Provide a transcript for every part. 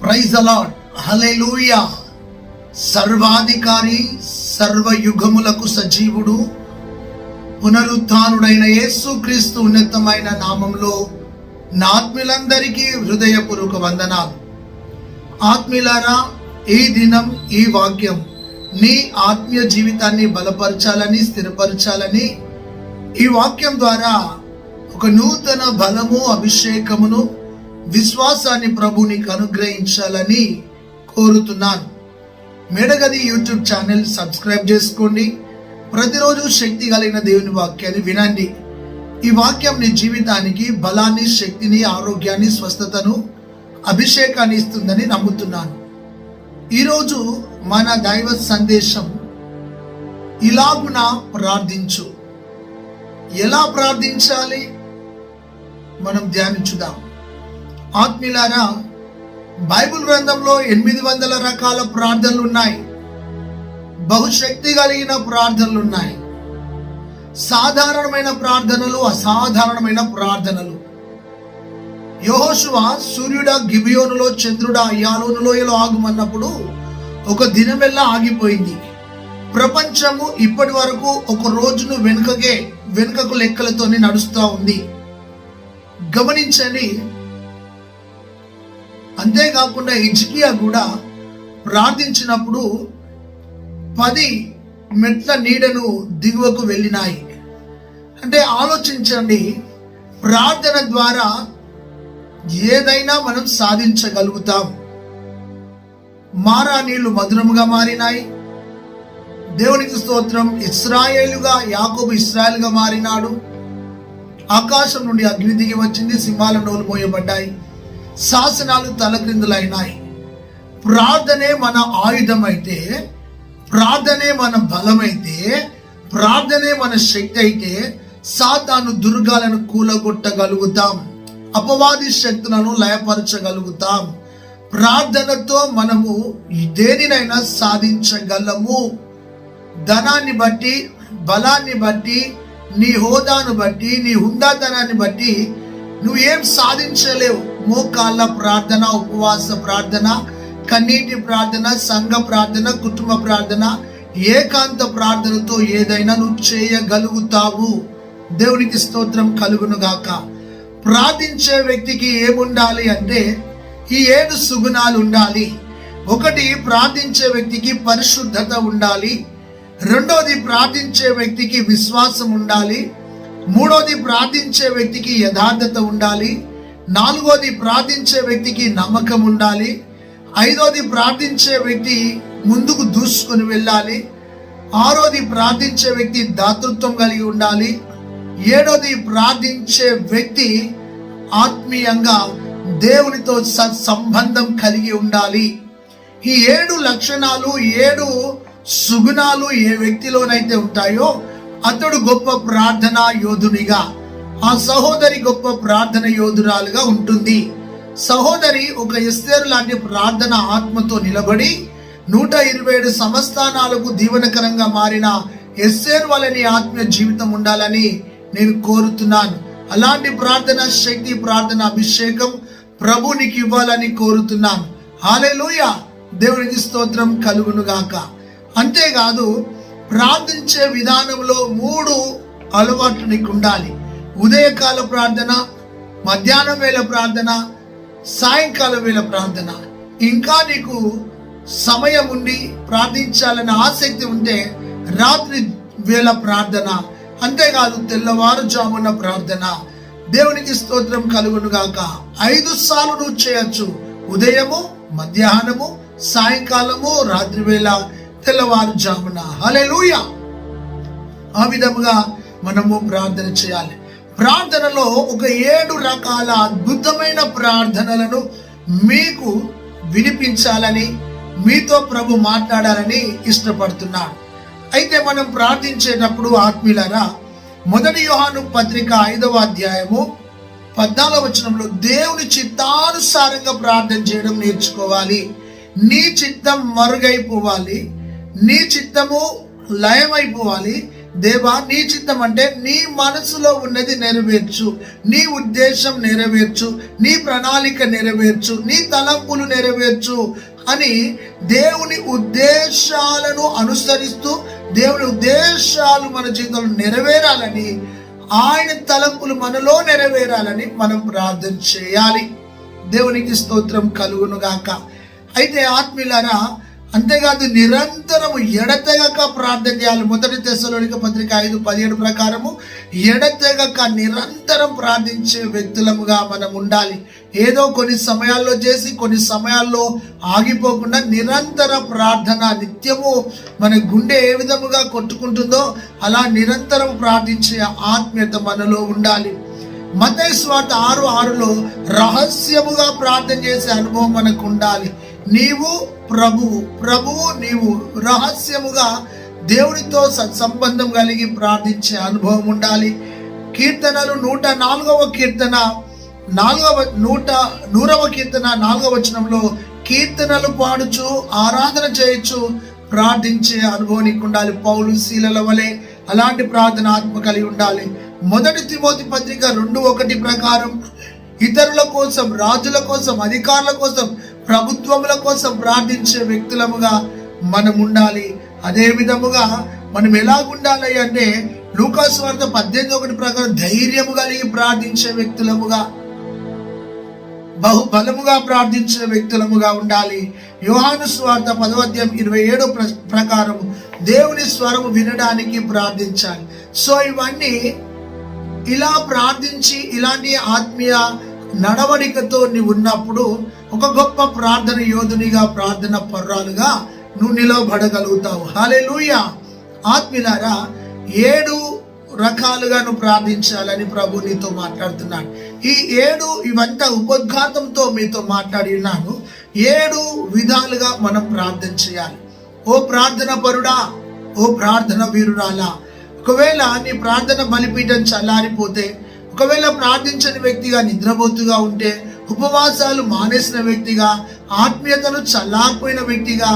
Praise the lord, హల్లెలూయా. సర్వాధికారి, సర్వయుగములకు సజీవుడు, పునరుత్థానుడైన యేసుక్రీస్తు ఉన్నతమైన నామంలో నా ఆత్మీయులందరికీ హృదయపూర్వక వందనాలు. ఆత్మీయులారా, ఈ దినం ఈ వాక్యం నీ ఆత్మీయ జీవితాన్ని బలపరచాలని, స్థిరపరచాలని, ఈ వాక్యం ద్వారా ఒక నూతన బలము, అభిషేకమును, విశ్వాసాన్ని ప్రభు నీకు అనుగ్రహించాలని కోరుతున్నాను. మేడగది యూట్యూబ్ ఛానల్ సబ్స్క్రైబ్ చేసుకోండి. ప్రతిరోజు శక్తి కలిగిన దేవుని వాక్యాన్ని వినండి. ఈ వాక్యం నీ జీవితానికి బలాన్ని, శక్తిని, ఆరోగ్యాన్ని, స్వస్థతను, అభిషేకాన్ని ఇస్తుందని నమ్ముతున్నాను. ఈరోజు మన దైవ సందేశం ఇలాగున ప్రార్థించు. ఎలా ప్రార్థించాలి మనం ధ్యానించుదాం. ఆత్మీయులారా, బైబిల్ గ్రంథంలో 800 రకాల ప్రార్థనలు ఉన్నాయి. బహుశక్తి కలిగిన ప్రార్థనలు ఉన్నాయి. సాధారణమైన ప్రార్థనలు, అసాధారణమైన ప్రార్థనలు. యెహోషువ సూర్యుడా గిబియోనులో, చంద్రుడా అయ్యాలోను లోయలో ఆగుమన్నప్పుడు ఒక దినమెల్లా ఆగిపోయింది. ప్రపంచము ఇప్పటి వరకు ఒక రోజును వెనుకకు లెక్కలతోనే నడుస్తూ ఉంది. గమనించండి. అంతేకాకుండా హిజ్కియా కూడా ప్రార్థించినప్పుడు 10 మెట్ల నీడను దిగువకు వెళ్ళినాయి. అంటే ఆలోచించండి, ప్రార్థన ద్వారా ఏదైనా మనం సాధించగలుగుతాం. మారా నీళ్లు మధురముగా మారినాయి. దేవునికి స్తోత్రం. ఇశ్రాయేలుగా యాకోబు ఇశ్రాయేలుగా మారినాడు. ఆకాశం నుండి అగ్ని దిగి వచ్చింది. సింహాల నోలు మోయబడ్డాయి. శాసనాలు తలక్రిందులైనాయి. ప్రార్థనే మన ఆయుధం అయితే, ప్రార్థనే మన బలమైతే, ప్రార్థనే మన శక్తి అయితే సాతాను దుర్గాలను కూలగొట్టగలుగుతాం. అపవాది శక్తులను లయపరచగలుగుతాం. ప్రార్థనతో మనము దేనినైనా సాధించగలము. ధనాన్ని బట్టి, బలాన్ని బట్టి, నీ హోదాను బట్టి, నీ హుందాతనాన్ని బట్టి నువ్వు ఏం సాధించలేవు. మోకాళ్ళ ప్రార్థన, ఉపవాస ప్రార్థన, కన్నీటి ప్రార్థన, సంఘ ప్రార్థన, కుటుంబ ప్రార్థన, ఏకాంత ప్రార్థనతో ఏదైనా నువ్వు చేయగలుగుతావు. దేవునికి స్తోత్రం కలుగును గాక. ప్రార్థించే వ్యక్తికి ఏముండాలి అంటే ఈ 7 సుగుణాలు ఉండాలి. 1, ప్రార్థించే వ్యక్తికి పరిశుద్ధత ఉండాలి. 2, ప్రార్థించే వ్యక్తికి విశ్వాసం ఉండాలి. 3, ప్రార్థించే వ్యక్తికి యథార్థత ఉండాలి. 4, ప్రార్థించే వ్యక్తికి నమ్మకం ఉండాలి. 5, ప్రార్థించే వ్యక్తి ముందుకు దూసుకొని వెళ్ళాలి. 6, ప్రార్థించే వ్యక్తి దాతృత్వం కలిగి ఉండాలి. 7, ప్రార్థించే వ్యక్తి ఆత్మీయంగా దేవునితో సత్సంబంధం కలిగి ఉండాలి. ఈ 7 లక్షణాలు, 7 సుగుణాలు ఏ వ్యక్తిలోనైతే ఉంటాయో అతడు గొప్ప ప్రార్థనా యోధునిగా, ఆ సహోదరి గొప్ప ప్రార్థన యోధురాలుగా ఉంటుంది. సహోదరి ఒక ఎస్తేరు లాంటి ప్రార్థన ఆత్మతో నిలబడి 127 సంస్థానాలకు దీవెనకరంగా మారిన ఎస్తేరు వలని ఆత్మీయ జీవితం ఉండాలని నేను కోరుతున్నాను. అలాంటి ప్రార్థన శక్తి, ప్రార్థన అభిషేకం ప్రభు నీకు ఇవ్వాలని కోరుతున్నాను. హల్లెలూయా. దేవునికి స్తోత్రం కలుగును గాక. అంతేకాదు, ప్రార్థించే విధానంలో 3 అలవాట్లు నీకు ఉండాలి. ఉదయకాల ప్రార్థన, మధ్యాహ్నం వేళ ప్రార్థన, సాయంకాలం వేళ ప్రార్థన. ఇంకా నీకు సమయం ఉండి ప్రార్థించాలన్న ఆసక్తి ఉంటే రాత్రి వేళ ప్రార్థన. అంతేకాదు, తెల్లవారుజామున ప్రార్థన. దేవునికి స్తోత్రం కలుగును గాక. 5 సార్లు నువ్వు చేయొచ్చు. ఉదయము, మధ్యాహ్నము, సాయంకాలము, రాత్రి వేళ, తెల్లవారుజామున. హల్లెలూయా. ఆ విధముగా మనము ప్రార్థన చేయాలి. ప్రార్థనలో ఒక 7 రకాల అద్భుతమైన ప్రార్థనలను మీకు వినిపించాలని, మీతో ప్రభు మాట్లాడాలని ఇష్టపడుతున్నాడు. అయితే మనం ప్రార్థించేటప్పుడు ఆత్మీయులారా, 1 యోహాను పత్రిక 5వ అధ్యాయము 14వ వచనంలో దేవుని చిత్తానుసారంగా ప్రార్థన చేయడం నేర్చుకోవాలి. నీ చిత్తం మరుగైపోవాలి, నీ చిత్తము లయమైపోవాలి, దేవా నీ చిత్తం అంటే నీ మనసులో ఉన్నది నెరవేర్చు, నీ ఉద్దేశం నెరవేర్చు, నీ ప్రణాళిక నెరవేర్చు, నీ తలంపులు నెరవేర్చు అని దేవుని ఉద్దేశాలను అనుసరిస్తూ దేవుని ఉద్దేశాలు మన జీవితంలో నెరవేరాలని, ఆయన తలంపులు మనలో నెరవేరాలని మనం ప్రార్థన చేయాలి. దేవునికి స్తోత్రం కలుగును గాక. అయితే ఆత్మీయులారా, అంతేకాదు నిరంతరము ఎడతెగక ప్రార్థన చేయాలి. 1 తెస్సలోనిక పత్రిక 5:17 ప్రకారము ఎడతెగక నిరంతరం ప్రార్థించే వ్యక్తులముగా మనం ఉండాలి. ఏదో కొన్ని సమయాల్లో చేసి కొన్ని సమయాల్లో ఆగిపోకుండా నిరంతర ప్రార్థన, నిత్యము మన గుండె ఏ విధముగా కొట్టుకుంటుందో అలా నిరంతరం ప్రార్థించే ఆత్మీయత మనలో ఉండాలి. మత్తయి సువార్త 6:6లో రహస్యముగా ప్రార్థన చేసే అనుభవం మనకు ఉండాలి. నీవు ప్రభువు నీవు రహస్యముగా దేవునితో సత్సంబంధం కలిగి ప్రార్థించే అనుభవం ఉండాలి. కీర్తనలు 104వ కీర్తన 100వ కీర్తన 4వ వచనంలో కీర్తనలు పాడుచు ఆరాధన చేయొచ్చు ప్రార్థించే అనుభవానికి ఉండాలి. పౌలు శీలల వలె అలాంటి ప్రార్థన ఆత్మ కలిగి ఉండాలి. 1 తిమోతి పత్రిక 2:1 ప్రకారం ఇతరుల కోసం, రాజుల కోసం, అధికారుల కోసం, ప్రభుత్వముల కోసం ప్రార్థించే వ్యక్తులముగా మనం ఉండాలి. అదే విధముగా మనం ఎలాగుండాలి అంటే లూకాసు వార్త 18:1 ప్రకారం ధైర్యము కలిగి ప్రార్థించే వ్యక్తులముగా, బహుబలముగా ప్రార్థించే వ్యక్తులముగా ఉండాలి. యోహాను సువార్త 10:27 ప్రకారం దేవుని స్వరము వినడానికి ప్రార్థించాలి. సో ఇవన్నీ ఇలా ప్రార్థించి ఇలాంటి ఆత్మీయ నడవడికతో నీవు ఉన్నప్పుడు ఒక గొప్ప ప్రార్థన యోధునిగా, ప్రార్థన పర్రాలుగా నువ్వు నిలబడగలుగుతావు. హల్లెలూయా. ఆత్మీయులారా, 7 రకాలుగా నువ్వు ప్రార్థించాలని ప్రభు నీతో మాట్లాడుతున్నాడు. ఈ 7 ఇవంతా ఉపోద్ఘాతంతో మీతో మాట్లాడి ఉన్నాను. 7 విధాలుగా మనం ప్రార్థన చేయాలి. ఓ ప్రార్థన పరుడా, ఓ ప్రార్థన వీరురాలా, ఒకవేళ నీ ప్రార్థన బలిపీఠం చల్లారిపోతే, ఒకవేళ ప్రార్థించని వ్యక్తిగా నిద్రపోతుగా ఉంటే, ఉపవాసాలు మానేసిన వ్యక్తిగా, ఆత్మీయతను చల్లారిపోయిన వ్యక్తిగా,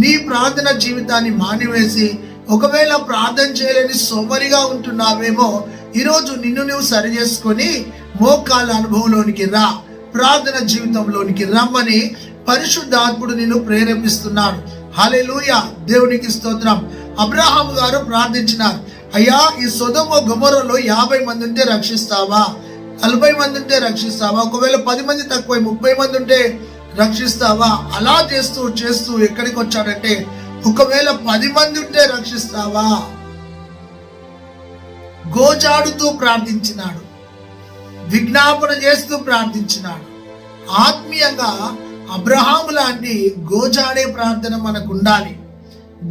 నీ ప్రార్థన జీవితాన్ని మానివేసి ఒకవేళ ప్రార్థన చేయలేని సోమరిగా ఉంటున్నావేమో, ఈరోజు నిన్ను నువ్వు సరి చేసుకొని మోకాళ్ళ అనుభవంలోనికి రా, ప్రార్థన జీవితంలోనికి రమ్మని పరిశుద్ధాత్ముడు నిన్ను ప్రేరేపిస్తున్నాడు. హల్లెలూయా. దేవునికి స్తోత్రం. అబ్రహాము గారు ప్రార్థించినారు, అయ్యా ఈ సొదొమ గొమొర్రాలో 50 మంది ఉంటే రక్షిస్తావా, 40 మంది ఉంటే రక్షిస్తావా, ఒకవేళ 10 మంది తక్కువ 30 మంది ఉంటే రక్షిస్తావా? అలా చేస్తూ చేస్తూ ఎక్కడికి వచ్చాడంటే, ఒకవేళ 10 మంది ఉంటే రక్షిస్తావా? గోజాడుతూ ప్రార్థించినాడు, విజ్ఞాపన చేస్తూ ప్రార్థించినాడు. ఆత్మీయంగా అబ్రహాము లాంటి గోజాడే ప్రార్థన మనకు ఉండాలి.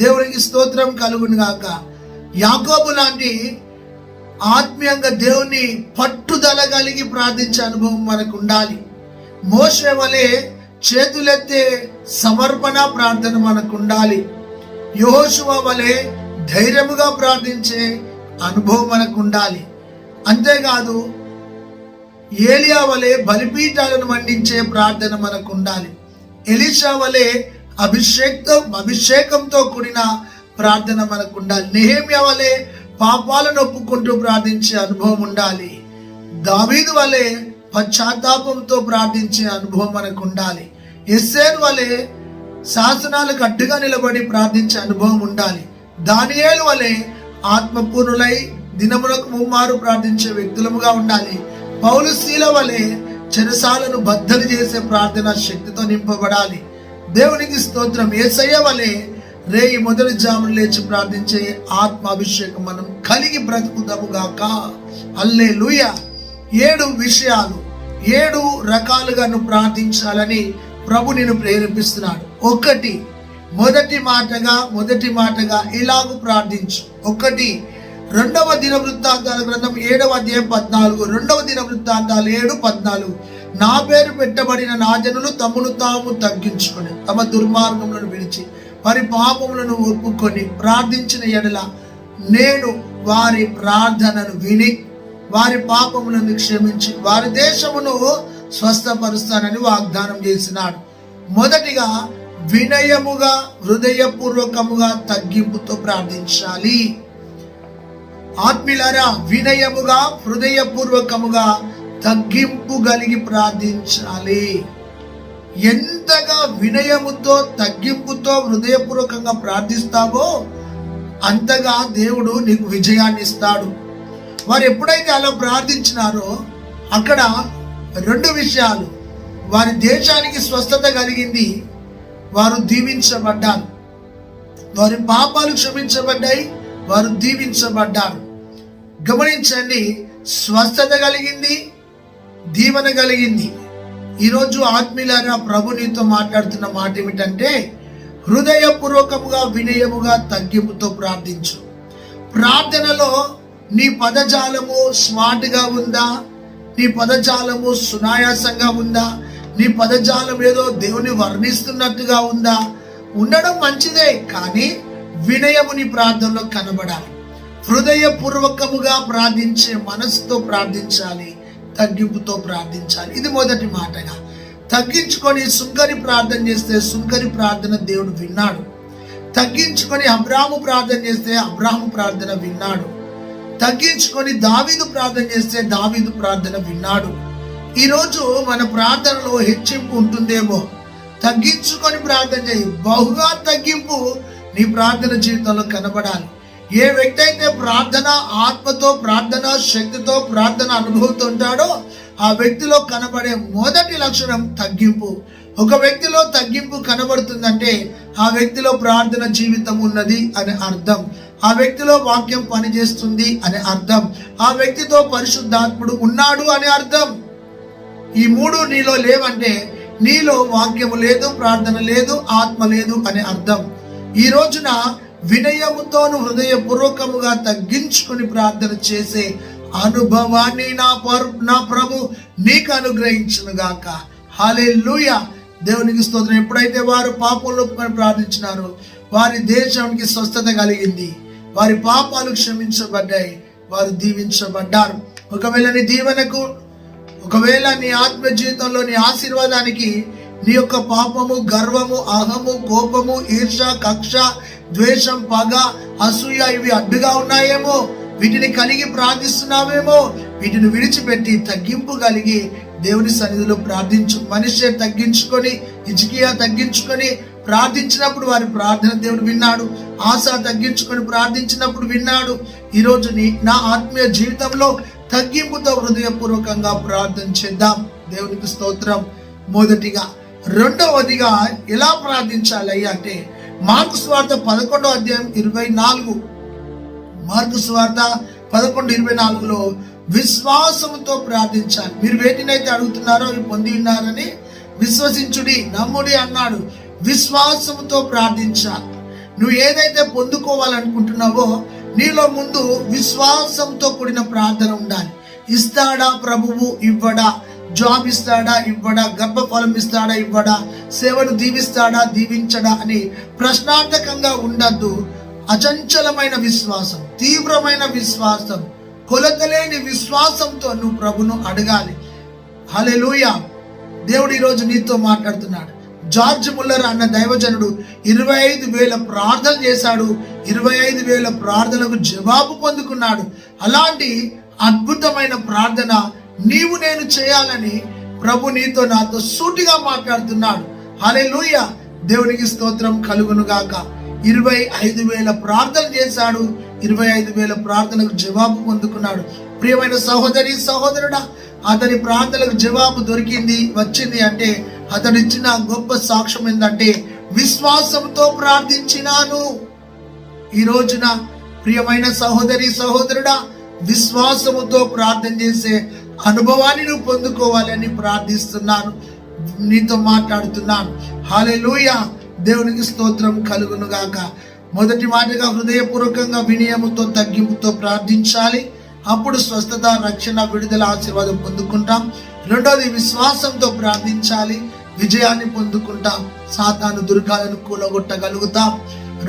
దేవునికి స్తోత్రం కలుగును గాక. యాకోబు లాంటి ఆత్మీయంగా దేవుని పట్టుదల కలిగి ప్రార్థించే అనుభవం మనకు ఉండాలి. మోషే వలె చేతులెత్తే సమర్పణ ప్రార్థన మనకు ఉండాలి. యెహోషువ వలె ధైర్యముగా ప్రార్థించే అనుభవం మనకు ఉండాలి. అంతేకాదు ఏలియా వలె బలిపీఠాలను మండించే ప్రార్థన మనకు ఉండాలి. ఎలీషా వలె అభిషేకంతో కూడిన ప్రార్థన మనకు ఉండాలి. నెహెమ్యా వలె పాపాలను ఒప్పుకుంటూ ప్రార్థించే అనుభవం ఉండాలి. దావీదు వలె పశ్చాత్తాపంతో ప్రార్థించే అనుభవం మనకు ఉండాలి. ఎస్తేరు వలె శాసనాలకు అడ్డుగా నిలబడి ప్రార్థించే అనుభవం ఉండాలి. దానియేలు వలె ఆత్మపూర్ణులై దినములకు ముమ్మారు ప్రార్థించే వ్యక్తులముగా ఉండాలి. పౌలు శీల వలె చెరసాలను బద్దలు చేసే ప్రార్థన శక్తితో నింపబడాలి. దేవునికి స్తోత్రం. యేసయ్య వలె రేయి మొదటి జామున లేచి ప్రార్థించే ఆత్మ అభిషేకం మనం కలిగి బ్రతుకుదాము గాక. హల్లెలూయా. 7 విషయాలు, 7 రకాలుగా నువ్వు ప్రార్థించాలని ప్రభు నిన్ను ప్రేరేపిస్తున్నాడు. మొదటి మాటగా ఇలాగూ ప్రార్థించు. 1 రెండవ దినవృత్తాంతాల గ్రంథం 7వ అధ్యాయం 14, 2వ దినవృత్తాంతాలు 7:14. నా పేరు పెట్టబడిన నా జనులు తమను తాము తగ్గించుకొని తమ దుర్మార్గములను విడిచి వారి పాపములను ఒప్పుకొని ప్రార్థించిన ఎడల నేను వారి ప్రార్థనను విని వారి పాపములను క్షమించి వారి దేశమును స్వస్థపరుస్తానని వాగ్దానం చేసినాడు. మొదటిగా వినయముగా, హృదయపూర్వకముగా, తగ్గింపుతో ప్రార్థించాలి. ఆత్మీయులారా, వినయముగా హృదయపూర్వకముగా తగ్గింపు కలిగి ప్రార్థించాలి. ఎంతగా వినయముతో తగ్గింపుతో హృదయపూర్వకంగా ప్రార్థిస్తావో అంతగా దేవుడు నీకు విజయాన్ని ఇస్తాడు. వారు ఎప్పుడైతే అలా ప్రార్థించినారో అక్కడ రెండు విషయాలు, వారి దేశానికి స్వస్థత కలిగింది, వారు దీవించబడ్డారు. వారి పాపాలు క్షమించబడ్డాయి, వారు దీవించబడ్డారు. గమనించండి, స్వస్థత కలిగింది, దీవెన కలిగింది. ఈరోజు ఆత్మీయులారా, ప్రభు నీతో మాట్లాడుతున్న మాట ఏమిటంటే, హృదయపూర్వకముగా వినయముగా తగ్గింపుతో ప్రార్థించు. ప్రార్థనలో నీ పదజాలము స్మార్ట్గా ఉందా? నీ పదజాలము సునాయాసంగా ఉందా? నీ పదజాలం ఏదో దేవుని వర్ణిస్తున్నట్టుగా ఉందా? ఉండడం మంచిదే, కానీ వినయము నీ ప్రార్థనలో కనబడాలి. హృదయపూర్వకముగా ప్రార్థించే మనసుతో ప్రార్థించాలి, తగ్గింపుతో ప్రార్థించాలి. ఇది మొదటి మాటగా. తగ్గించుకొని సుంకరి ప్రార్థన చేస్తే సుంకరి ప్రార్థన దేవుడు విన్నాడు. తగ్గించుకొని అబ్రాహాము ప్రార్థన చేస్తే అబ్రాహాము ప్రార్థన విన్నాడు. తగ్గించుకొని దావీదు ప్రార్థన చేస్తే దావీదు ప్రార్థన విన్నాడు. ఈరోజు మన ప్రార్థనలో హెచ్చింపు ఉంటుందేమో. తగ్గించుకొని ప్రార్థన చేయి. బహుగా తగ్గింపు నీ ప్రార్థన జీవితంలో కనబడాలి. ఏ వ్యక్తి అయితే ప్రార్థన ఆత్మతో, ప్రార్థన శక్తితో, ప్రార్థన అనుభవంతో ఉంటాడో ఆ వ్యక్తిలో కనబడే మొదటి లక్షణం తగ్గింపు. ఒక వ్యక్తిలో తగ్గింపు కనబడుతుందంటే ఆ వ్యక్తిలో ప్రార్థన జీవితం ఉన్నది అని అర్థం. ఆ వ్యక్తిలో వాక్యం పనిచేస్తుంది అనే అర్థం. ఆ వ్యక్తితో పరిశుద్ధాత్ముడు ఉన్నాడు అనే అర్థం. ఈ మూడు నీలో లేవంటే నీలో వాక్యము లేదు, ప్రార్థన లేదు, ఆత్మ లేదు అనే అర్థం. ఈ రోజున వినయముతోను హృదయపూర్వకముగా తగ్గించుకొని ప్రార్థన చేసే అనుభవాన్ని నా ప్రభు నీకు అనుగ్రహించును గాక. హల్లెలూయా. దేవునికి స్తోత్రం. ఎప్పుడైతే వారు పాపంలో ప్రార్థించినారో వారి దేశానికి స్వస్థత కలిగింది, వారి పాపాలు క్షమించబడ్డాయి, వారు దీవించబడ్డారు. ఒకవేళ నీ దీవెనకు, ఒకవేళ నీ ఆత్మ జీవితంలో నీ ఆశీర్వాదానికి నీ యొక్క పాపము, గర్వము, అహము, కోపము, ఈర్ష, కక్ష, ద్వేషం, పగ, అసూయ ఇవి అడ్డుగా ఉన్నాయేమో, వీటిని కలిగి ప్రార్థిస్తున్నావేమో, వీటిని విడిచిపెట్టి తగ్గింపు కలిగి దేవుని సన్నిధిలో ప్రార్థించు. మనిషి తగ్గించుకొని, హిజ్కియా తగ్గించుకొని ప్రార్థించినప్పుడు వారి ప్రార్థన దేవుడు విన్నాడు. ఆశ తగ్గించుకొని ప్రార్థించినప్పుడు విన్నాడు. ఈరోజు నా ఆత్మీయ జీవితంలో తగ్గింపుతో హృదయపూర్వకంగా ప్రార్థన చేద్దాం. దేవునికి స్తోత్రం. మొదటిగా. రెండవదిగా ఎలా ప్రార్థించాలి అంటే మార్కు సువార్త 11వ అధ్యాయం 24, మార్కు సువార్త 11:24లో విశ్వాసంతో ప్రార్థించాలి. మీరు వేటినైతే అడుగుతున్నారో అవి పొంది ఉన్నారని విశ్వసించుడి, నమ్ముడి అన్నాడు. విశ్వాసంతో ప్రార్థించాలి. నువ్వు ఏదైతే పొందుకోవాలనుకుంటున్నావో నీలో ముందు విశ్వాసంతో కూడిన ప్రార్థన ఉండాలి. ఇస్తాడా ప్రభువు, ఇవ్వడా? జాబ్ ఇస్తాడా, ఇవ్వడా? గర్భఫలం ఇస్తాడా, ఇవ్వడా? సేవను దీవిస్తాడా, దీవించడా అని ప్రశ్నార్థకంగా ఉండద్దు. అచంచలమైన విశ్వాసం, తీవ్రమైన విశ్వాసం, కొలతలేని విశ్వాసంతో నువ్వు ప్రభును అడగాలి. హల్లెలూయా. దేవుడు ఈరోజు నీతో మాట్లాడుతున్నాడు. జార్జ్ ముల్లర్ అన్న దైవజనుడు 25,000 ప్రార్థన చేశాడు. 25,000 ప్రార్థనలకు జవాబు పొందుకున్నాడు. అలాంటి అద్భుతమైన ప్రార్థన నీవు నేను చేయాలని ప్రభు నీతో నాతో సూటిగా మాట్లాడుతున్నాడు. హల్లెలూయా. దేవునికి స్తోత్రం కలుగును గాక. 25,000 ప్రార్థన చేశాడు. 25,000 ప్రార్థనకు జవాబు పొందుకున్నాడు. ప్రియమైన సహోదరి, సహోదరుడా, అతని ప్రార్థనలకు జవాబు దొరికింది, వచ్చింది అంటే అతడు ఇచ్చిన గొప్ప సాక్ష్యం ఏంటంటే విశ్వాసంతో ప్రార్థించినాను. ఈ రోజున ప్రియమైన సహోదరి, సహోదరుడా, విశ్వాసముతో ప్రార్థన చేసే అనుభవాన్ని నువ్వు పొందుకోవాలని ప్రార్థిస్తున్నాను, నీతో మాట్లాడుతున్నాను. హల్లెలూయా. దేవునికి స్తోత్రం కలుగును గాక. మొదటి మాటగా హృదయపూర్వకంగా వినయముతో తగ్గింపుతో ప్రార్థించాలి. అప్పుడు స్వస్థత, రక్షణ, విడుదల, ఆశీర్వాదం పొందుకుంటాం. రెండోది విశ్వాసంతో ప్రార్థించాలి, విజయాన్ని పొందుకుంటాం, సాతాను దుర్గాలను కూలగొట్టగలుగుతాం.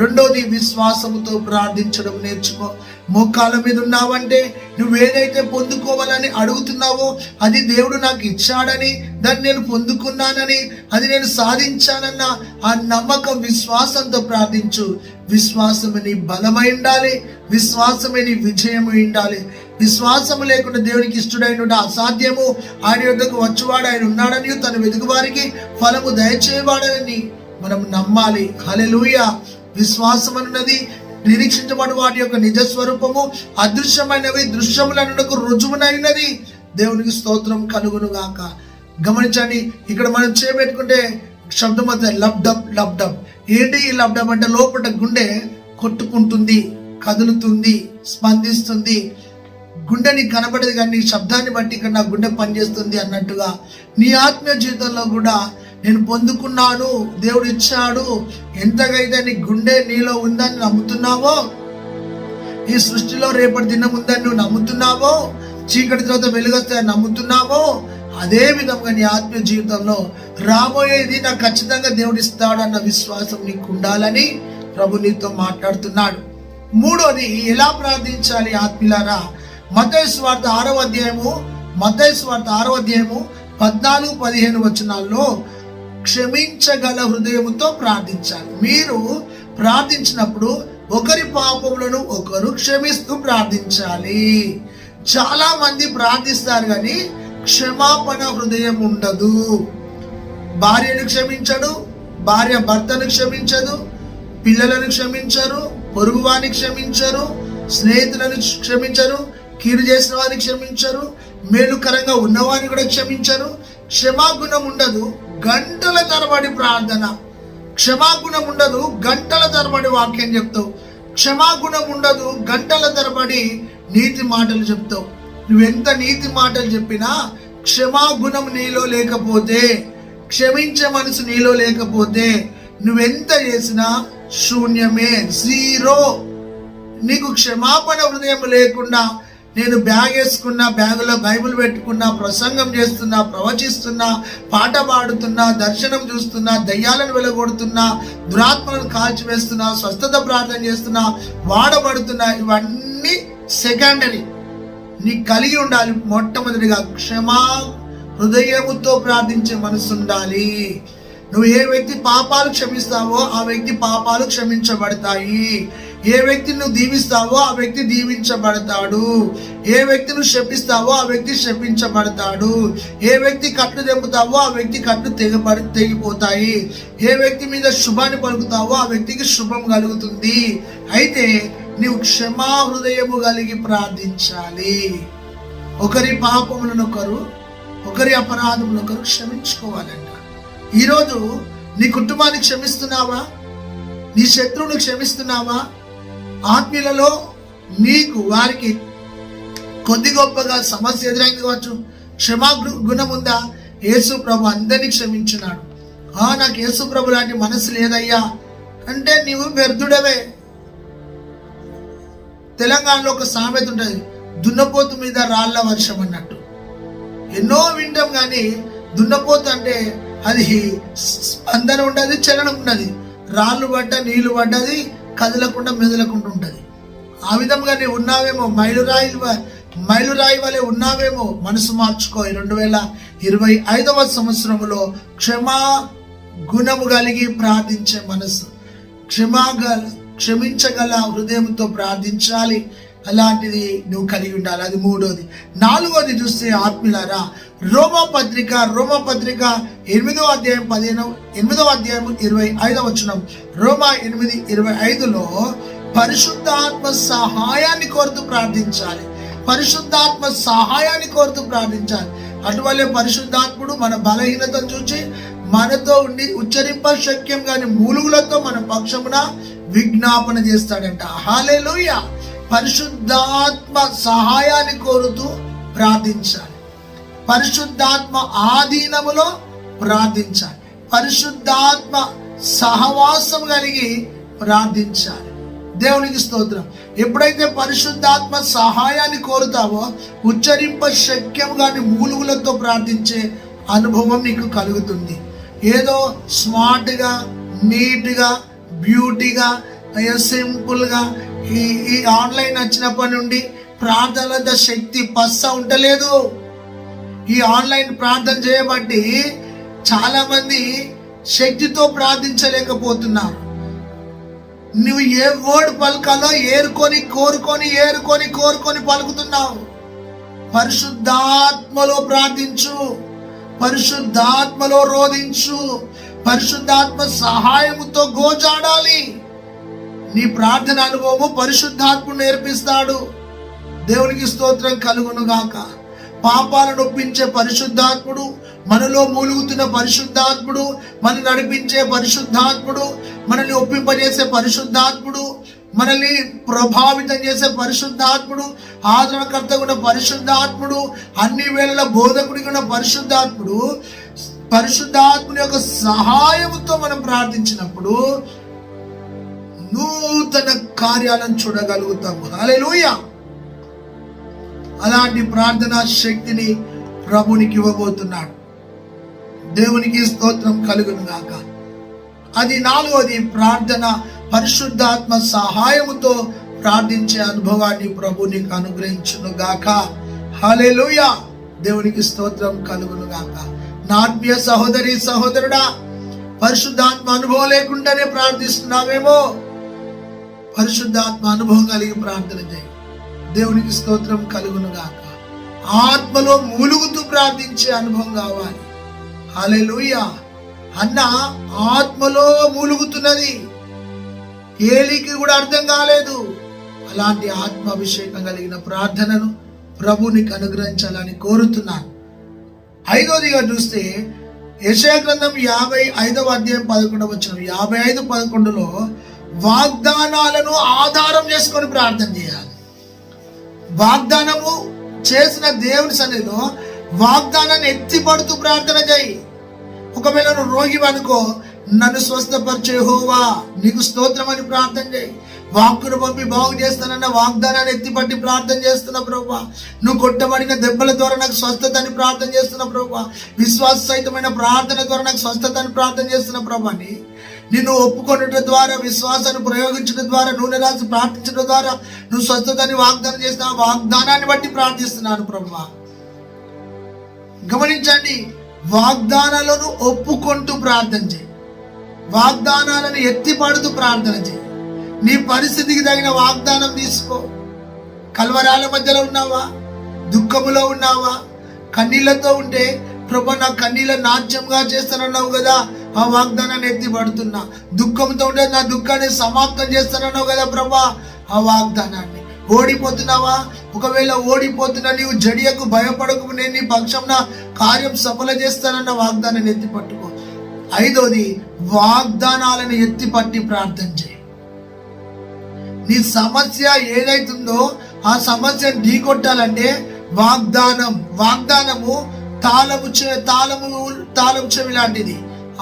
రెండోది విశ్వాసముతో ప్రార్థించడం నేర్చుకో. మోకాళ్ళ మీద ఉన్నావంటే నువ్వేదైతే పొందుకోవాలని అడుగుతున్నావో అది దేవుడు నాకు ఇచ్చాడని, దాన్ని నేను పొందుకున్నానని, అది నేను సాధించానన్న ఆ నమ్మకం, విశ్వాసంతో ప్రార్థించు. విశ్వాసము నీ బలమై ఉండాలి, విశ్వాసమే నీ విజయము ఉండాలి. విశ్వాసము లేకుండా దేవునికి ఇష్టడైన అసాధ్యము. ఆయన యొద్దకు వచ్చేవాడు ఆయన ఉన్నాడని, తన వెతుకు వారికి ఫలము దయచేవాడని మనం నమ్మాలి. హల్లెలూయా. విశ్వాసం అన్నది నిరీక్షించబడి వాటి యొక్క నిజ స్వరూపము, అదృశ్యమైనవి దృశ్యములనుటకు రుజువునైనది. దేవునికి స్తోత్రం కలుగును గాక. గమనించండి, ఇక్కడ మనం చేపెట్టుకుంటే శబ్దం అయితే లబ్డబ్ లబ్డబ్. ఏంటి ఈ లబ్డబ్ అంటే? లోపల గుండె కొట్టుకుంటుంది, కదులుతుంది, స్పందిస్తుంది. గుండె నీకు కనబడేది కానీ నీ శబ్దాన్ని బట్టి ఇక్కడ నా గుండె పనిచేస్తుంది అన్నట్టుగా నీ ఆత్మీయ జీవితంలో కూడా నేను పొందుకున్నాను, దేవుడు ఇచ్చాడు. ఎంతగైతే నీ గుండె నీలో ఉందని నమ్ముతున్నావో, ఈ సృష్టిలో రేపటి దినం ఉందని నువ్వు నమ్ముతున్నావో, చీకటి తర్వాత వెలుగొస్తాయని నమ్ముతున్నావో, అదే విధంగా నీ ఆత్మీయ జీవితంలో రాబోయేది నాకు ఖచ్చితంగా దేవుడు ఇస్తాడు అన్న విశ్వాసం నీకు ఉండాలని ప్రభు నీతో మాట్లాడుతున్నాడు. మూడోది, ఎలా ప్రార్థించాలి ఆత్మీయులారా? మత్తయి సువార్త 6వ అధ్యాయము 14-15 వచనాల్లో క్షమించగల హృదయముతో ప్రార్థించాలి. మీరు ప్రార్థించినప్పుడు ఒకరి పాపములను ఒకరు క్షమిస్తూ ప్రార్థించాలి. చాలా మంది ప్రార్థిస్తారు కానీ క్షమాపణ హృదయం ఉండదు. భార్యను క్షమించడు, భార్య భర్తను క్షమించదు, పిల్లలను క్షమించరు, పొరుగువాని క్షమించరు, స్నేహితులను క్షమించరు, కీడు చేసిన వారిని క్షమించరు, మేలుకరంగా ఉన్నవారిని కూడా క్షమించరు. క్షమాగుణం ఉండదు, గంటల తరబడి ప్రార్థన. క్షమాగుణం ఉండదు, గంటల తరబడి వాక్యం చెప్తావు. క్షమాగుణం ఉండదు, గంటల తరబడి నీతి మాటలు చెప్తావు. నువ్వెంత నీతి మాటలు చెప్పినా క్షమాగుణం నీలో లేకపోతే, క్షమించే మనసు నీలో లేకపోతే నువ్వెంత చేసినా శూన్యమే, జీరో. నీకు క్షమాపణ హృదయం లేకుండా నేను బ్యాగ్ వేసుకున్నా, బ్యాగులో బైబిల్ పెట్టుకున్నా, ప్రసంగం చేస్తున్నా, ప్రవచిస్తున్నా, పాట పాడుతున్నా, దర్శనం చూస్తున్నా, దయ్యాలను వెలగొడుతున్నా, దురాత్మలను కాల్చివేస్తున్నా, స్వస్థత ప్రార్థన చేస్తున్నా, వాడబడుతున్నా, ఇవన్నీ సెకండరీ. నీకు కలిగి ఉండాలి మొట్టమొదటిగా క్షమా హృదయముతో ప్రార్థించే మనసు ఉండాలి. నువ్వు ఏ వ్యక్తి పాపాలు క్షమిస్తావో ఆ వ్యక్తి పాపాలు క్షమించబడతాయి. ఏ వ్యక్తిని నువ్వు దీవిస్తావో ఆ వ్యక్తి దీవించబడతాడు. ఏ వ్యక్తిని శపిస్తావో ఆ వ్యక్తి శపించబడతాడు. ఏ వ్యక్తి కట్లు తెంపుతావో ఆ వ్యక్తి కట్లు తెగిపోతాయి. ఏ వ్యక్తి మీద శుభాన్ని పలుకుతావో ఆ వ్యక్తికి శుభం కలుగుతుంది. అయితే నీవు క్షమా హృదయము కలిగి ప్రార్థించాలి. ఒకరి పాపములను ఒకరి అపరాధములను ఒకరు క్షమించుకోవాలంట. ఈరోజు నీ కుటుంబాన్ని క్షమిస్తున్నావా? నీ శత్రువుని క్షమిస్తున్నావా? ఆత్మీయులలో నీకు వారికి కొద్ది గొప్పగా సమస్య ఎదురైంది కావచ్చు, క్షమా గుణం ఉందా? యేసు ప్రభు అందరినీ క్షమించున్నాడు. నాకు యేసు ప్రభు లాంటి మనసు లేదయ్యా అంటే నీవు వ్యర్థుడవే. తెలంగాణలో ఒక సామెత ఉంటుంది, దున్నపోతు మీద రాళ్ల వర్షం అన్నట్టు. ఎన్నో వింటాం కానీ దున్నపోతు అంటే అది స్పందన ఉండదు, చలనం ఉన్నది. రాళ్ళు పడ్డ నీళ్లు పడ్డది కదలకుండా మెదలకుండా ఉంటుంది. ఆ విధంగా నీవు ఉన్నావేమో, మైలురాయి వలె ఉన్నావేమో. మనసు మార్చుకో. 2025వ సంవత్సరంలో క్షమా గుణము కలిగి ప్రార్థించే మనసు, క్షమించగల హృదయంతో ప్రార్థించాలి. అలాంటిది నువ్వు కలిగి ఉండాలి. అది మూడోది. నాలుగోది చూస్తే ఆత్మీయులారా, రోమపత్రిక 8వ అధ్యాయం 25వ వచనం, రోమా 8:25లో పరిశుద్ధాత్మ సహాయాన్ని కోరుతూ ప్రార్థించాలి. పరిశుద్ధాత్మ సహాయాన్ని కోరుతూ ప్రార్థించాలి. అటువల్లే పరిశుద్ధాత్ముడు మన బలహీనతను చూచి మనతో ఉండి ఉచ్చరింప శక్యం కాని మూలుగులతో మన పక్షమున విజ్ఞాపన చేస్తాడంట. హల్లెలూయా. పరిశుద్ధాత్మ సహాయాన్ని కోరుతూ ప్రార్థించాలి. పరిశుద్ధాత్మ ఆధీనములో ప్రార్థించాలి. పరిశుద్ధాత్మ సహవాసం కలిగి ప్రార్థించాలి. దేవునికి స్తోత్రం. ఎప్పుడైతే పరిశుద్ధాత్మ సహాయాన్ని కోరుతావో ఉచ్చరింప శక్యం కాని మూలుగులతో ప్రార్థించే అనుభవం నీకు కలుగుతుంది. ఏదో స్మార్ట్గా, నీట్గా, బ్యూటీగా అయ్యా సింపుల్గా ఈ ఆన్లైన్ వచ్చినప్పటి నుండి ప్రార్థనల శక్తి పస్సా ఉండలేదు. ఈ ఆన్లైన్ ప్రార్థన చేయబట్టి చాలా మంది శక్తితో ప్రార్థించలేకపోతున్నారు. నువ్వు ఏ వర్డ్ పలకాలో కోరుకొని పలుకుతున్నావు. పరిశుద్ధాత్మలో ప్రార్థించు, పరిశుద్ధాత్మలో రోధించు, పరిశుద్ధాత్మ సహాయముతో గోజాడాలి. నీ ప్రార్థన అనుభవము పరిశుద్ధాత్ముడు నేర్పిస్తాడు. దేవునికి స్తోత్రం కలుగును గాక. పాపాలను ఒప్పించే పరిశుద్ధాత్ముడు, మనలో మూలుగుతున్న పరిశుద్ధాత్ముడు, మనల్ని నడిపించే పరిశుద్ధాత్ముడు, మనల్ని ఒప్పింపజేసే పరిశుద్ధాత్ముడు, మనల్ని ప్రభావితం చేసే పరిశుద్ధాత్ముడు, ఆదరణకర్త ఉన్న పరిశుద్ధాత్ముడు, అన్ని వేళల బోధకుడిగా ఉన్న పరిశుద్ధాత్ముడు, పరిశుద్ధాత్ముని యొక్క సహాయముతో మనం ప్రార్థించినప్పుడు నూతన కార్యాలను చూడగలుగుతాము. హల్లెలూయా. అలాంటి ప్రార్థనా శక్తిని ప్రభునికి ఇవ్వబోతున్నాడు. దేవునికి స్తోత్రం కలుగును గాక. అది 4వది, ప్రార్థన పరిశుద్ధాత్మ సహాయముతో ప్రార్థించే అనుభవాన్ని ప్రభు నీకు అనుగ్రహించును గాక. హల్లెలూయా. దేవునికి స్తోత్రం కలుగును గాక. నా ఆత్మీయ సహోదరి సహోదరుడా, పరిశుద్ధాత్మ అనుభవం లేకుండానే ప్రార్థిస్తున్నావేమో. పరిశుద్ధాత్మ అనుభవం కలిగి ప్రార్థన చేయి. దేవునికి స్తోత్రం కలుగును గాక. ఆత్మలో మూలుగుతూ ప్రార్థించే అనుభవం కావాలి. హల్లెలూయా. అన్న ఆత్మలో మూలుగుతున్నది, ఏలికి కూడా అర్థం కాలేదు. అలాంటి ఆత్మాభిషేకం కలిగిన ప్రార్థనను ప్రభునికి అనుగ్రహించాలని కోరుతున్నాను. 5వదిగా చూస్తే యెషయా గ్రంథం 55వ అధ్యాయం 11వ వచనం, 55:11లో వాగ్దానాలను ఆధారం చేసుకొని ప్రార్థన చేయాలి. వాగ్దానము చేసిన దేవుని సన్నిధిలో వాగ్దానాన్ని ఎత్తిపడుతూ ప్రార్థన చేయి. ఒకవేళ నువ్వు రోగి అనుకో, నన్ను స్వస్థపరిచే యెహోవా నీకు స్తోత్రం అని ప్రార్థన చేయి. వాక్కును పంపి బాగు చేస్తానన్న వాగ్దానాన్ని ఎత్తిపట్టి ప్రార్థన చేస్తున్న ప్రభువా, నువ్వు కొట్టబడిన దెబ్బల ద్వారా నాకు స్వస్థత అని ప్రార్థన చేస్తున్న ప్రభువా, విశ్వాస సహితమైన ప్రార్థన ద్వారా నాకు స్వస్థత అని ప్రార్థన చేస్తున్న ప్రభువాని, నిన్ను ఒప్పుకొనడం ద్వారా, విశ్వాసాన్ని ప్రయోగించడం ద్వారా, నూనె రాసి ప్రార్థించడం ద్వారా నువ్వు స్వస్థతని వాగ్దానం చేసిన వాగ్దానాన్ని బట్టి ప్రార్థిస్తున్నాను ప్రభువా. గమనించండి, వాగ్దానాలను ఒప్పుకుంటూ ప్రార్థన చేయి, వాగ్దానాలను ఎత్తిపడుతూ ప్రార్థన చేయి. నీ పరిస్థితికి తగిన వాగ్దానం తీసుకో. కల్వరాల మధ్యలో ఉన్నావా, దుఃఖములో ఉన్నావా, కన్నీళ్లతో ఉంటే ప్రభు నా కన్నీళ్ళ నాట్యంగా చేస్తానన్నావు కదా, ఆ వాగ్దానాన్ని ఎత్తిపడుతున్నా. దుఃఖంతో ఉంటే నా దుఃఖాన్ని సమాప్తం చేస్తానన్నావు కదా ప్రభా, ఆ వాగ్దానాన్ని. ఓడిపోతున్నావా, ఒకవేళ ఓడిపోతున్నా నీవు జడియకు భయపడకు, నేను నీ పక్షంన కార్యం సఫల చేస్తానన్న వాగ్దానాన్ని ఎత్తిపట్టుకో. 5వది, వాగ్దానాలను ఎత్తిపట్టి ప్రార్థన చేయి. నీ సమస్య ఏదైతుందో ఆ సమస్యను ఢీకొట్టాలంటే వాగ్దానము తాళము చెవి లాంటిది.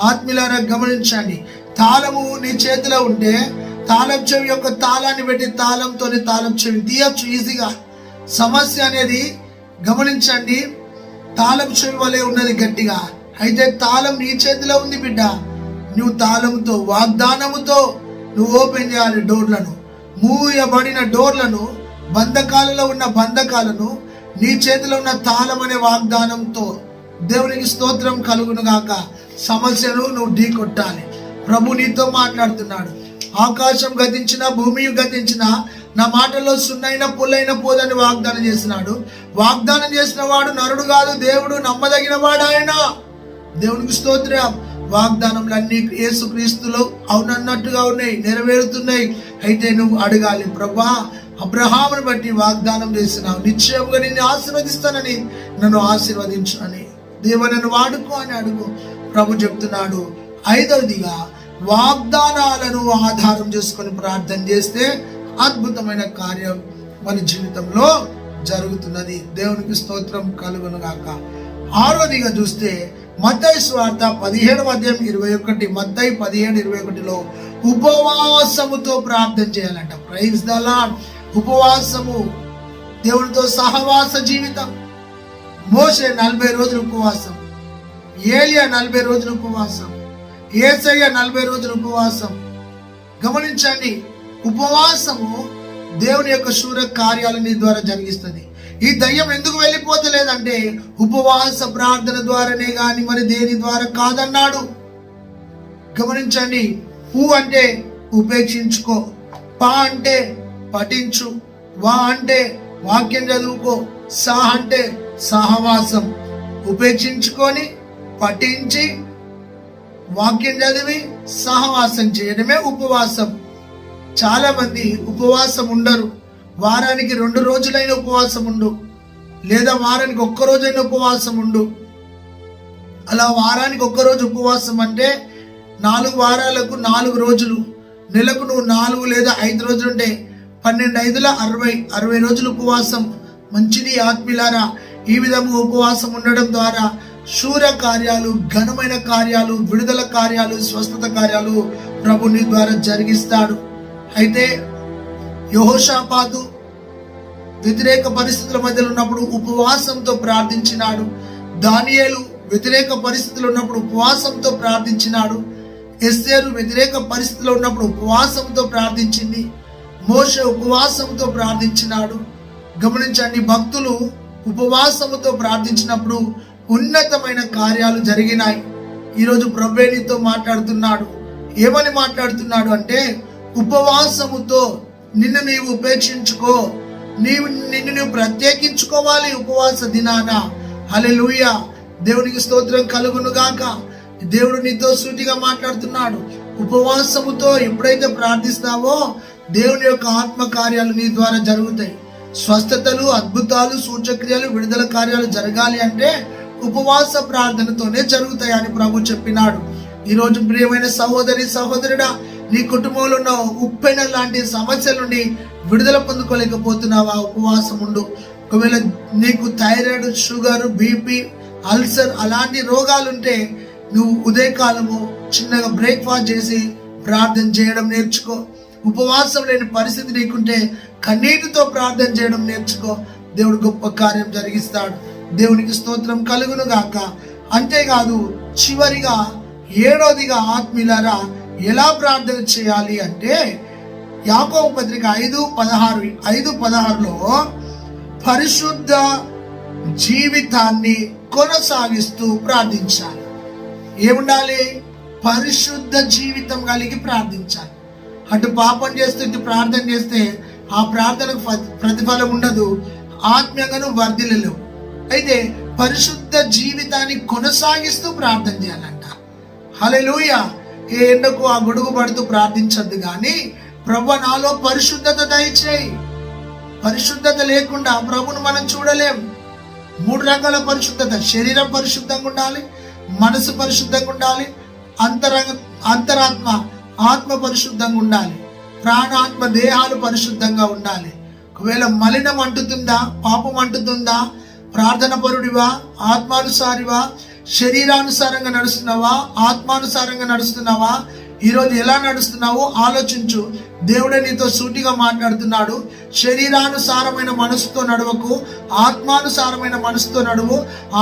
ఆత్మీయులారా గమనించండి, తాళము నీ చేతిలో ఉంటే తాళం చెవి యొక్క తాళాన్ని పెట్టి తాళంతో తాళం చెవి తీయచ్చు ఈజీగా. సమస్య అనేది గమనించండి, తాళం చెవి వలె ఉన్నది గట్టిగా. అయితే తాళం నీ చేతిలో ఉంది బిడ్డ. నువ్వు తాళంతో, వాగ్దానముతో నువ్వు ఓపెన్ చేయాలి డోర్లను. మూయబడిన డోర్లను, బంధకాలలో ఉన్న బంధకాలను నీ చేతిలో ఉన్న తాళం అనే వాగ్దానంతో, దేవునికి స్తోత్రం కలుగును గాక, సమస్యను నువ్వు ఢీ కొట్టాలి. ప్రభు నీతో మాట్లాడుతున్నాడు. ఆకాశం గతించిన, భూమి గతించిన, నా మాటల్లో సున్నైన పుల్లైన పోదని వాగ్దానం చేసినాడు. వాగ్దానం చేసిన వాడు నరుడు కాదు, దేవుడు, నమ్మదగిన వాడు ఆయన. దేవునికి స్తోత్రం. వాగ్దానములన్నీ యేసుక్రీస్తులో అవునన్నట్టుగా ఉన్నాయి, నెరవేరుతున్నాయి. అయితే నువ్వు అడగాలి, ప్రభా అబ్రహామును బట్టి వాగ్దానం చేసినావు, నిశ్చయంగా నిన్ను ఆశీర్వదిస్తానని, నన్ను ఆశీర్వదించు అని, దేవ నన్ను వాడుకో అని అడుగు. ప్రభు చెప్తున్నాడు. 5వదిగా, వాగ్దానాలను ఆధారం చేసుకొని ప్రార్థన చేస్తే అద్భుతమైన కార్యం మన జీవితంలో జరుగుతున్నది. దేవునికి స్తోత్రం కలుగును గాక. 6వదిగా చూస్తే మత్తయి సువార్త 17వ అధ్యాయం 21, మత్తయి 17:21లో ఉపవాసముతో ప్రార్థన చేయాలంట. Praise the lord. ఉపవాసము, దేవునితో సహవాస జీవితం. మోషే 40 రోజులు ఉపవాసం, ఏలియా 40 రోజులు ఉపవాసం, యేసయ్య 40 రోజులు ఉపవాసం. గమనించండి, ఉపవాసము దేవుని యొక్క శూర కార్యాలు నీ ద్వారా జరిగిస్తుంది. ఈ దయ్యం ఎందుకు వెళ్ళిపోతలేదంటే ఉపవాస ప్రార్థన ద్వారానే గాని మరి దేని ద్వారా కాదన్నాడు. గమనించండి. ఊ అంటే ఉపేక్షించుకో, పా అంటే పఠించు, వా అంటే వాక్యం చదువుకో, సా అంటే సహవాసం. ఉపేక్షించుకొని పఠించి వాక్యం చదివి సహవాసం చేయడమే ఉపవాసం. చాలా మంది ఉపవాసం ఉండరు. వారానికి 2 రోజులైన ఉపవాసం ఉండు, లేదా వారానికి 1 రోజైన ఉపవాసం ఉండు. అలా వారానికి 1 రోజు ఉపవాసం అంటే 4 వారాలకు 4 రోజులు, నెలకు నువ్వు 4 లేదా 5 రోజులు ఉంటే 12 5ల 60 రోజులు ఉపవాసం మంచిది ఆత్మీయులారా. ఈ విధంగా ఉపవాసం ఉండడం ద్వారా శూర కార్యాలు, ఘనమైన కార్యాలు, విడుదల కార్యాలు, స్వస్థత కార్యాలు ప్రభుని ద్వారా జరిగిస్తాడు. అయితే యెహోషాపాతు వ్యతిరేక పరిస్థితుల మధ్యలో ఉన్నప్పుడు ఉపవాసంతో ప్రార్థించినాడు. దానియేలు వ్యతిరేక పరిస్థితులు ఉన్నప్పుడు ఉపవాసంతో ప్రార్థించినాడు. ఎస్తేరు వ్యతిరేక పరిస్థితిలో ఉన్నప్పుడు ఉపవాసంతో ప్రార్థించింది. మోషే ఉపవాసంతో ప్రార్థించినాడు. గమనించండి, భక్తులు ఉపవాసముతో ప్రార్థించినప్పుడు ఉన్నతమైన కార్యాలు జరిగినాయి. ఈరోజు ప్రభువే నీతో మాట్లాడుతున్నాడు. ఏమని మాట్లాడుతున్నాడు అంటే, ఉపవాసముతో నిన్ను నీవు ఉపేక్షించుకో, నిన్ను నీవు ప్రత్యేకించుకోవాలి ఉపవాస దినాన. హల్లెలూయా. దేవునికి స్తోత్రం కలుగును గాక. దేవుడు నీతో సూటిగా మాట్లాడుతున్నాడు. ఉపవాసముతో ఎప్పుడైతే ప్రార్థిస్తావో దేవుని యొక్క ఆత్మ కార్యాలు నీ ద్వారా జరుగుతాయి. స్వస్థతలు, అద్భుతాలు, సూచక్రియలు, విడుదల కార్యాలు జరగాలి అంటే ఉపవాస ప్రార్థనతోనే జరుగుతాయి అని ప్రభు చెప్పినాడు. ఈరోజు ప్రియమైన సహోదరి సహోదరుడా, నీ కుటుంబంలో ఉన్న ఉప్పెన లాంటి సమస్యల నుండి విడుదల పొందుకోలేకపోతున్నావా? ఉపవాసం ఉండు. ఒకవేళ నీకు థైరాయిడ్, షుగర్, బీపీ, అల్సర్ అలాంటి రోగాలుంటే నువ్వు ఉదయకాలము చిన్నగా బ్రేక్ఫాస్ట్ చేసి ప్రార్థన చేయడం నేర్చుకో. ఉపవాసం లేని పరిస్థితి నీకుంటే కన్నీటితో ప్రార్థన చేయడం నేర్చుకో. దేవుడు గొప్ప కార్యం జరిగిస్తాడు. దేవునికి స్తోత్రం కలుగును గాక. అంతేకాదు, చివరిగా 7వదిగా ఆత్మీయులారా ఎలా ప్రార్థన చేయాలి అంటే, యాకోబు పత్రిక 5:16లో పరిశుద్ధ జీవితాన్ని కొనసాగిస్తూ ప్రార్థించాలి. ఏముండాలి? పరిశుద్ధ జీవితం కలిగి ప్రార్థించాలి. అటు పాపం చేస్తూ ఇటు ప్రార్థన చేస్తే ఆ ప్రార్థనకు ప్రతిఫలం ఉండదు, ఆత్మీయంగాను వర్ధిల్లలేవు. అయితే పరిశుద్ధ జీవితాన్ని కొనసాగిస్తూ ప్రార్థన చేయాలంట. హల్లెలూయా. ఏ ఎండకు ఆ గొడుగు పడుతూ ప్రార్థించద్దు కానీ, ప్రభు నాలో పరిశుద్ధత దయచేయి. పరిశుద్ధత లేకుండా ప్రభును మనం చూడలేం. 3 రకాల పరిశుద్ధత. శరీరం పరిశుద్ధంగా ఉండాలి, మనసు పరిశుద్ధంగా ఉండాలి, అంతరాత్మ ఆత్మ పరిశుద్ధంగా ఉండాలి, ప్రాణాత్మ దేహాలు పరిశుద్ధంగా ఉండాలి. ఒకవేళ మలినం అంటుతుందా, పాపం అంటుతుందా, ప్రార్థన పరుడివా, ఆత్మానుసారివా, శరీరానుసారంగా నడుస్తున్నావా, ఆత్మానుసారంగా నడుస్తున్నావా? ఈరోజు ఎలా నడుస్తున్నావో ఆలోచించు. దేవుడే నీతో సూటిగా మాట్లాడుతున్నాడు. శరీరానుసారమైన మనసుతో నడవకు, ఆత్మానుసారమైన మనసుతో నడువు.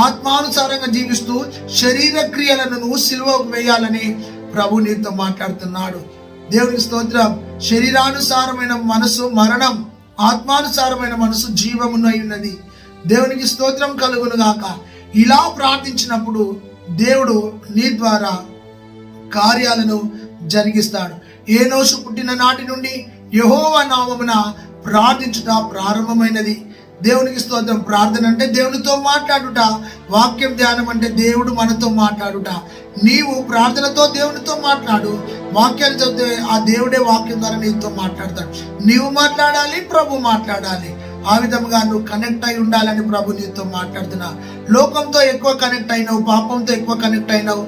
ఆత్మానుసారంగా జీవిస్తూ శరీర క్రియలను నువ్వు సిలువకు వేయాలని ప్రభు నీతో మాట్లాడుతున్నాడు. దేవునికి స్తోత్రం. శరీరానుసారమైన మనసు మరణం, ఆత్మానుసారమైన మనసు జీవమునై ఉన్నది. దేవునికి స్తోత్రం కలుగును గాక. ఇలా ప్రార్థించినప్పుడు దేవుడు నీ ద్వారా కార్యాలను జరిగిస్తాడు. ఏనోషు పుట్టిన నాటి నుండి యెహోవా నామమున ప్రార్థించుట ప్రారంభమైనది. దేవునికి స్తోత్రం. ప్రార్థన అంటే దేవునితో మాట్లాడుట, వాక్యం ధ్యానం అంటే దేవుడు మనతో మాట్లాడుట. నీవు ప్రార్థనతో దేవునితో మాట్లాడు, వాక్యాన్ని చదివితే ఆ దేవుడే వాక్యం ద్వారా నీతో మాట్లాడతాడు. నీవు మాట్లాడాలి, ప్రభు మాట్లాడాలి. ఆ విధంగా నువ్వు కనెక్ట్ అయి ఉండాలని ప్రభు నీతో మాట్లాడుతున్నా. లోకంతో ఎక్కువ కనెక్ట్ అయినావు, పాపంతో ఎక్కువ కనెక్ట్ అయినావు,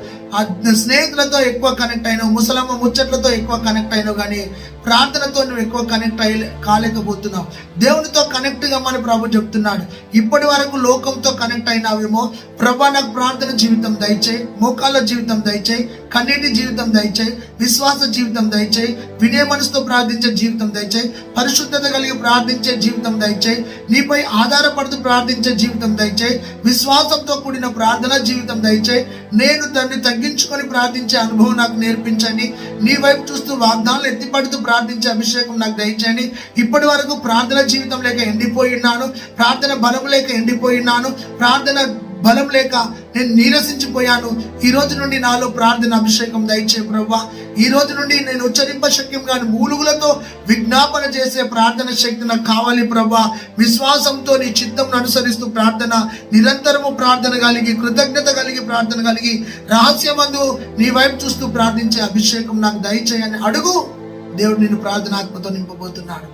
స్నేహితులతో ఎక్కువ కనెక్ట్ అయినావు, ముసలమ్మ ముచ్చట్లతో ఎక్కువ కనెక్ట్ అయినావు, కానీ ప్రార్థనతో నువ్వు ఎక్కువ కనెక్ట్ కాలేకపోతున్నావు. దేవునితో కనెక్ట్ కమ్మని ప్రభు చెప్తున్నాడు. ఇప్పటి వరకు లోకంతో కనెక్ట్ అయినావేమో. ప్రభా నాకు ప్రార్థన జీవితం దయచేయి, మోకాళ్ళ జీవితం దయచేయి, కన్నీటి జీవితం దయచేయి, విశ్వాస జీవితం దయచేయి, వినే మనసుతో ప్రార్థించే జీవితం దయచేయి, పరిశుద్ధత కలిగి ప్రార్థించే జీవితం దయచేయి, నీపై ఆధారపడుతూ ప్రార్థించే జీవితం దయచేయి, విశ్వాసంతో కూడిన ప్రార్థన జీవితం దయచేయి. నేను దాన్ని తగ్గించుకొని ప్రార్థించే అనుభవం నాకు నేర్పించండి. నీ వైపు చూస్తూ వాగ్దానాలు ఎత్తిపడుతూ ప్రార్థించే అభిషేకం నాకు దయచేయండి. ఇప్పటి వరకు ప్రార్థన జీవితం లేక ఎండిపోయి ఉన్నాను, ప్రార్థన బలం లేక ఎండిపోయి ఉన్నాను, ప్రార్థన బలం లేక నేను నీరసించిపోయాను. ఈ రోజు నుండి నాలో ప్రార్థన అభిషేకం దయచే ప్రభువా. ఈ రోజు నుండి నేను ఉచ్చరింప శక్యం కాని మూలుగులతో విజ్ఞాపన చేసే ప్రార్థన శక్తి నాకు కావాలి ప్రభువా. విశ్వాసంతో నీ చిత్తంను అనుసరిస్తూ ప్రార్థన, నిరంతరము ప్రార్థన కలిగి, కృతజ్ఞత కలిగి ప్రార్థన కలిగి, రహస్యమందు నీ వైపు చూస్తూ ప్రార్థించే అభిషేకం నాకు దయచేయని అడుగు. దేవుడు నిన్ను ప్రార్థనాత్మతో నింపబోతున్నాడు.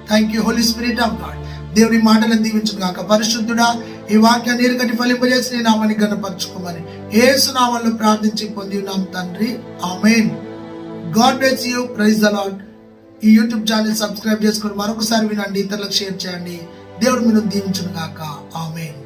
Thank you Holy Spirit of God. దేవుడి మాటలను దీవించును గాక. పరిశుద్ధుడా, ఈ వాక్యాన్ని నీరుగట్టి ఫలింపజేసి నీ నామాన్ని ఘనపరచుకోమని యేసు నామములో ప్రార్థించి పొంది ఉన్నాం తండ్రి, amen. God bless you. Praise the Lord. ఈ యూట్యూబ్ ఛానల్ సబ్స్క్రైబ్ చేసుకొని మరొకసారి వినండి, ఇతరులకు షేర్ చేయండి. దేవుడు మీరు దీవించును గాక. ఆమేన్.